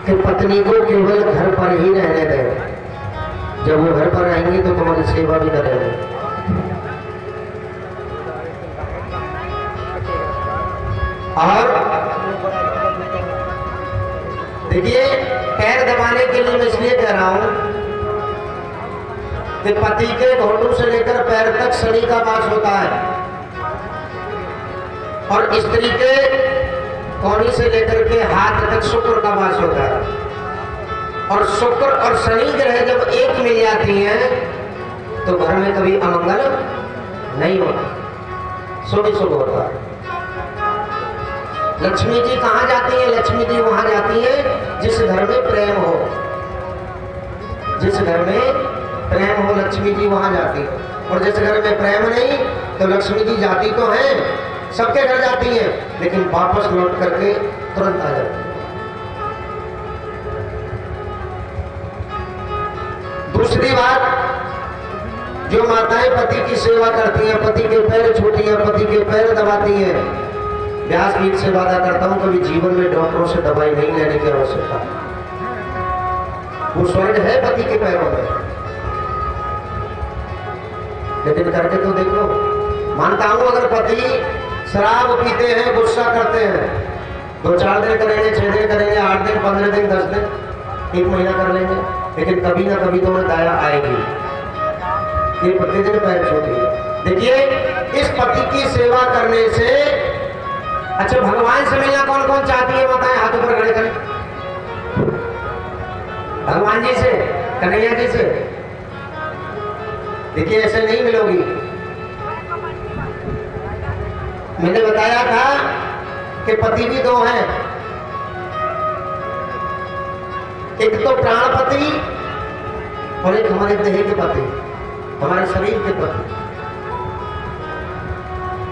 कि पत्नी को केवल घर पर ही रहने दें, जब वो घर पर रहेंगी तो तुम्हारी सेवा भी करेंगे। और देखिए, पैर दबाने के लिए मैं इसलिए कह रहा हूं कि पति के घोटू से लेकर पैर तक शनि का वास होता है और स्त्री के कोहनी से लेकर के हाथ तक शुक्र का वास होता है। और शुक्र और शनि ग्रह जब एक मिल जाती हैं तो घर में कभी अमंगल नहीं होता, शुभ शुभ होता है। लक्ष्मी जी कहाँ जाती है? लक्ष्मी जी वहां जाती है जिस घर में प्रेम हो, जिस घर में प्रेम हो लक्ष्मी जी वहां जाती है। और जिस घर में प्रेम नहीं तो लक्ष्मी जी जाती तो हैं, सबके घर जाती हैं, लेकिन वापस लौट करके तुरंत आ जाती है। दूसरी बात, जो माताएं पति की सेवा करती हैं, पति के पैर छूती हैं, पति के पैर दबाती हैं, व्यासपीठ से वादा करता हूं कभी जीवन में डॉक्टरों से दवाई नहीं लेने की आवश्यकता। वो स्वर्ग है पति के पैरों में, लेकिन करके तो देखो। मानता हूं अगर पति शराब पीते हैं, गुस्सा करते हैं, 2-4 दिन करेंगे, 6 दिन करेंगे, 8 दिन, 15 दिन, 10 दिन, 1 महीना कर लेंगे, लेकिन कभी ना कभी तो उन्हें दया आएगी। ये प्रतिदिन पैर छूती है। देखिए, इस पति की सेवा करने से, अच्छा भगवान से मिलना कौन कौन चाहती है बताएं, हाथों पर खड़े करें। भगवान जी से, कन्हैया जी से। देखिए ऐसे नहीं मिलोगी। मैंने बताया था कि पति भी 2 हैं, एक तो प्राणपति और एक हमारे देह के पति, हमारे शरीर के पति।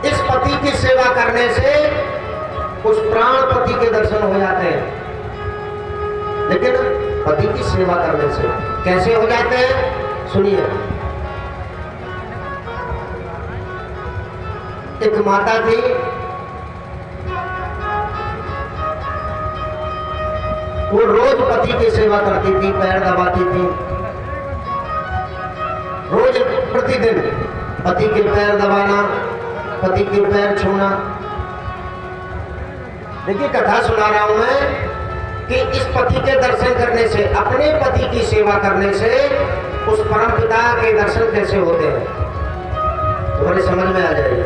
इस पति की सेवा करने से उस प्राणपति के दर्शन हो जाते हैं, लेकिन पति की सेवा करने से कैसे हो जाते हैं सुनिए। एक माता थी, वो रोज पति की सेवा करती थी, पैर दबाती थी, रोज प्रतिदिन पति के पैर दबाना, पति के पैर छूना। देखिए कथा सुना रहा हूं मैं कि इस पति के दर्शन करने से, अपने पति की सेवा करने से उस परम पिता के दर्शन कैसे होते हैं तुम्हारी समझ में आ जाएगी।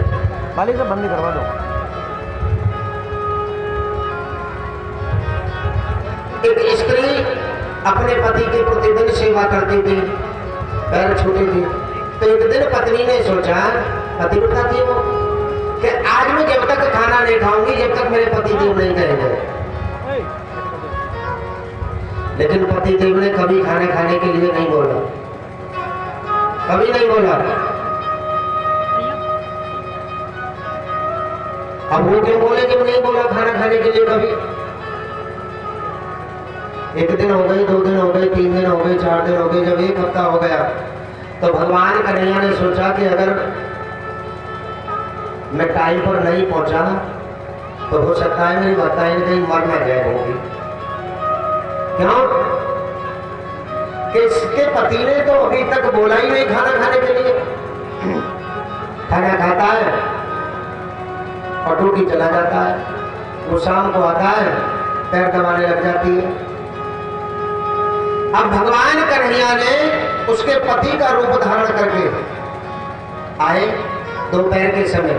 मालिक से बंद करवा दो। एक स्त्री अपने पति की प्रतिदिन सेवा करती थी, पैर छूती थी, तो एक दिन पत्नी ने सोचा, पति बताती हो कि आज मैं जब तक खाना नहीं खाऊंगी जब तक मेरे पति देव नहीं कहेंगे। लेकिन पति देव ने कभी खाने के लिए नहीं बोला, कभी नहीं बोला। अब वो क्यों बोले जब नहीं बोला खाना खाने के लिए कभी? 1 दिन हो गए, 2 दिन हो गए, 3 दिन हो गए, 4 दिन हो गए, जब 1 हफ्ता हो गया तो भगवान कन्हैया ने सोचा कि अगर मैं टाइम पर नहीं पहुंचा तो हो सकता है मेरी माताएं कहीं मर ना जाए होगी। क्यों? कि इसके पति ने तो अभी तक बोला ही नहीं खाना खाने के लिए। खाना खाता है और ड्यूटी चला जाता है, वो शाम को आता है, पैर दबाने लग जाती है। अब भगवान कन्हैया ने उसके पति का रूप धारण करके आए, दोपहर के समय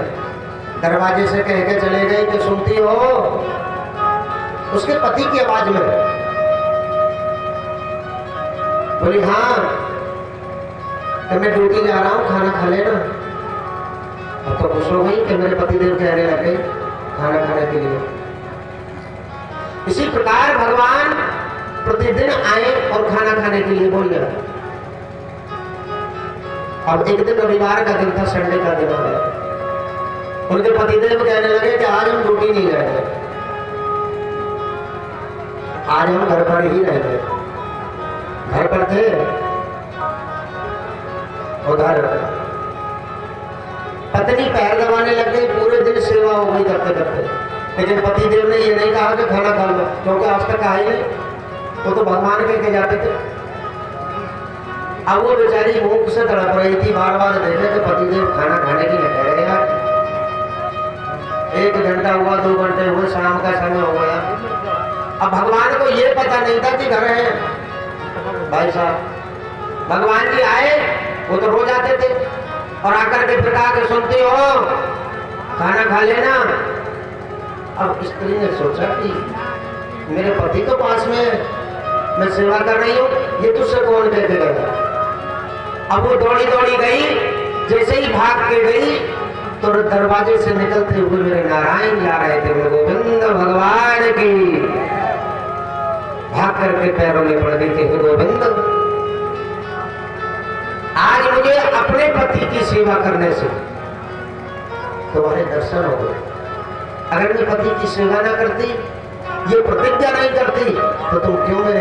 दरवाजे से कह के चले गए कि सुनती हो? उसके पति की आवाज में बोली हाँ, तो मैं ड्यूटी जा रहा हूं, खाना खा लेना। अब तो खुश हो गई कि मेरे पतिदेव कहने लगे खाना खाने के लिए। इसी प्रकार भगवान प्रतिदिन आए और खाना खाने के लिए बोल गया। अब एक दिन रविवार का दिन था, संडे का दिन हो गया। उनके पतिदेव कहने लगे कि आज हम ड्यूटी नहीं जाएंगे, आज हम घर पर ही रहेंगे। घर पर थे उधर पत्नी पैर दबाने लग गई, पूरे दिन सेवा हो गई करते करते। लेकिन पतिदेव ने ये नहीं कहा कि खाना खा लो, क्योंकि आज तक आए नहीं। वो तो भगवान के जाते थे। अब वो बेचारी भूख से तड़प रही थी, बार बार देखे कि पतिदेव खाना खाने की न कह रहे यार। 1 घंटा हुआ, 2 घंटे हुए, शाम का समय हो गया। अब भगवान को ये पता नहीं था कि घर है। भाई साहब भगवान जी आए, वो तो रोज आते थे और आकर के फिर कहा कि सुनते हो खाना खा लेना। अब स्त्री ने सोचा कि मेरे पति तो पास में है, मैं सेवा कर रही हूँ, ये तुझसे कौन कह के गया। अब वो दौड़ी दौड़ी गई, जैसे ही भाग के गई तो दरवाजे से निकलते हुए मेरे नारायण जा रहे थे, मेरे गोविंद भगवान की। भाग करके पैरों में पड़ गई थी, गोविंद आज मुझे अपने पति की सेवा करने से तुम्हारे दर्शन हो गए। अगर मैं पति की सेवा ना करती, ये प्रतिज्ञा नहीं करती, तो तुम क्यों मेरे